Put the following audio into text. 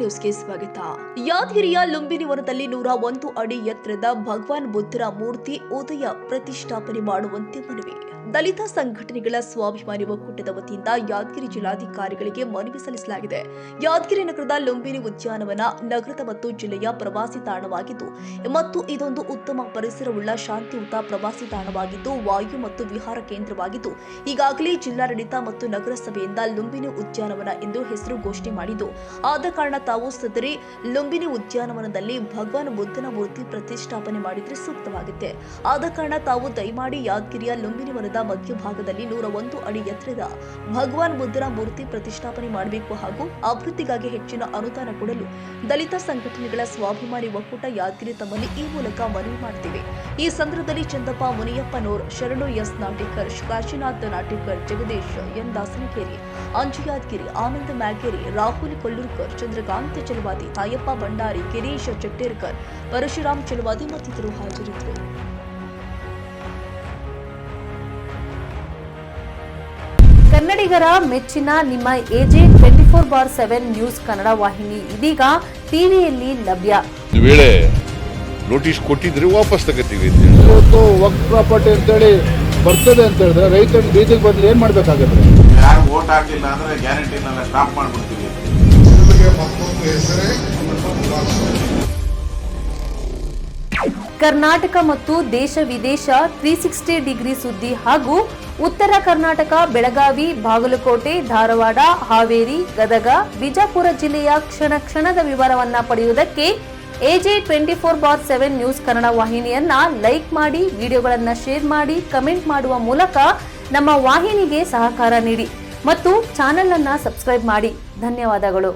ನ್ಯೂಸ್ಗೆ ಸ್ವಾಗತ. ಯಾದಗಿರಿಯ ಲುಂಬಿನಿ ವನದಲ್ಲಿ 101 ಅಡಿ ಎತ್ತರದ ಭಗವಾನ್ ಬುದ್ಧರ ಮೂರ್ತಿ ಉದಯ ಪ್ರತಿಷ್ಠಾಪನೆ ಮಾಡುವಂತೆ ಮನವಿ. ದಲಿತ ಸಂಘಟನೆಗಳ ಸ್ವಾಭಿಮಾನಿ ಒಕ್ಕೂಟದ ವತಿಯಿಂದ ಯಾದಗಿರಿ ಜಿಲ್ಲಾಧಿಕಾರಿಗಳಿಗೆ ಮನವಿ ಸಲ್ಲಿಸಲಾಗಿದೆ. ಯಾದಗಿರಿ ನಗರದ ಲುಂಬಿನಿ ಉದ್ಯಾನವನ ನಗರದ ಮತ್ತು ಜಿಲ್ಲೆಯ ಪ್ರವಾಸಿ ತಾಣವಾಗಿದ್ದು ಮತ್ತು ಇದೊಂದು ಉತ್ತಮ ಪರಿಸರವುಳ್ಳ ಶಾಂತಿಯುತ ಪ್ರವಾಸಿ ತಾಣವಾಗಿದ್ದು ವಾಯು ಮತ್ತು ವಿಹಾರ ಕೇಂದ್ರವಾಗಿದ್ದು ಈಗಾಗಲೇ ಜಿಲ್ಲಾಡಳಿತ ಮತ್ತು ನಗರಸಭೆಯಿಂದ ಲುಂಬಿನಿ ಉದ್ಯಾನವನ ಎಂದು ಹೆಸರು ಘೋಷಣೆ ಮಾಡಿದ್ದು ಆದ ಕಾರಣ ತಾವು ಸದರಿ ಲುಂಬಿನಿ ಉದ್ಯಾನವನದಲ್ಲಿ ಭಗವಾನ್ ಬುದ್ಧನ ಮೂರ್ತಿ ಪ್ರತಿಷ್ಠಾಪನೆ ಮಾಡಿದ್ರೆ ಸೂಕ್ತವಾಗುತ್ತೆ. ಆದ ಕಾರಣ ತಾವು ದಯಮಾಡಿ ಯಾದಗಿರಿಯ ಲುಂಬಿನಿ ವನದ ಮಧ್ಯಭಾಗದಲ್ಲಿ 101 ಅಡಿ ಎತ್ತರದ ಭಗವಾನ್ ಬುದ್ಧರ ಮೂರ್ತಿ ಪ್ರತಿಷ್ಠಾಪನೆ ಮಾಡಬೇಕು ಹಾಗೂ ಅಭಿವೃದ್ಧಿಗಾಗಿ ಹೆಚ್ಚಿನ ಅನುದಾನ ಕೊಡಲು ದಲಿತ ಸಂಘಟನೆಗಳ ಸ್ವಾಭಿಮಾನಿ ಒಕ್ಕೂಟ ಯಾದಗಿರಿ ತಮ್ಮಲ್ಲಿ ಈ ಮೂಲಕ ಮನವಿ ಮಾಡುತ್ತಿವೆ. ಈ ಸಂದರ್ಭದಲ್ಲಿ ಚಂದಪ್ಪ ಮುನಿಯಪ್ಪನೋರ್, ಶರಣು ಎಸ್ ನಾಟಿಕರ್, ಕಾಶಿನಾಥ್ ನಾಟಿಕರ್, ಜಗದೀಶ್ ಎನ್ ದಾಸನಕೇರಿ, ಅಂಜು ಯಾದಗಿರಿ, ಆನಂದ್ ಮ್ಯಾಗೇರಿ, ರಾಹುಲ್ ಕೊಲ್ಲೂರ್ಕರ್, ಚಂದ್ರಕಾಂತ್ ಚಲವಾದಿ, ತಾಯಪ್ಪ ಭಂಡಾರಿ, ಗಿರೀಶ್ ಚಟ್ಟೇರ್ಕರ್, ಪರಶುರಾಮ್ ಚಲವಾದಿ ಮತ್ತಿತರರು ಹಾಜರಿದ್ದರು. ಕನ್ನಡಿಗರ ಮೆಚ್ಚಿನ ನಿಮ್ಮ ಎಜೆ 24/7 ನ್ಯೂಸ್ ಕನ್ನಡ ವಾಹಿನಿ ಇದೀಗ ಟಿವಿಯಲ್ಲಿ ಲಭ್ಯ. ವೇಳೆ ನೋಟಿಸ್ ಕೊಟ್ಟಿದ್ರೆ ವಾಪಸ್ ತಗೋತೀವಿ. ಇವತ್ತು ವಕ್ಫ್ ಪ್ರಾಪರ್ಟಿ ಅಂತೇಳಿ ಬರ್ತದೆ ಅಂತ ಹೇಳಿದ್ರೆ ರೈತರು ಬೀದಿಗೆ ಬದಲು ಏನ್ ಮಾಡ್ಬೇಕಾಗತ್ತೆ? ಯಾರು ವೋಟ್ ಹಾಕಿಲ್ಲ ಅಂದ್ರೆ ಗ್ಯಾರಂಟಿನೆಲ್ಲ ಸ್ಟಾಪ್ ಮಾಡ್ಬಿಡ್ತೀವಿ. ಕರ್ನಾಟಕ ಮತ್ತು ದೇಶ ವಿದೇಶ 360 ಡಿಗ್ರಿ ಸುದ್ದಿ ಹಾಗೂ ಉತ್ತರ ಕರ್ನಾಟಕ, ಬೆಳಗಾವಿ, ಬಾಗಲಕೋಟೆ, ಧಾರವಾಡ, ಹಾವೇರಿ, ಗದಗ, ಬಿಜಾಪುರ ಜಿಲ್ಲೆಯ ಕ್ಷಣ ಕ್ಷಣದ ವಿವರವನ್ನ ಪಡೆಯುವುದಕ್ಕೆ ಎಜೆ 24/7 ನ್ಯೂಸ್ ಕನ್ನಡ ವಾಹಿನಿಯನ್ನ ಲೈಕ್ ಮಾಡಿ, ವಿಡಿಯೋಗಳನ್ನ ಶೇರ್ ಮಾಡಿ, ಕಮೆಂಟ್ ಮಾಡುವ ಮೂಲಕ ನಮ್ಮ ವಾಹಿನಿಗೆ ಸಹಕಾರ ನೀಡಿ ಮತ್ತು ಚಾನೆಲ್ ಅನ್ನ ಸಬ್ಸ್ಕ್ರೈಬ್ ಮಾಡಿ. ಧನ್ಯವಾದಗಳು.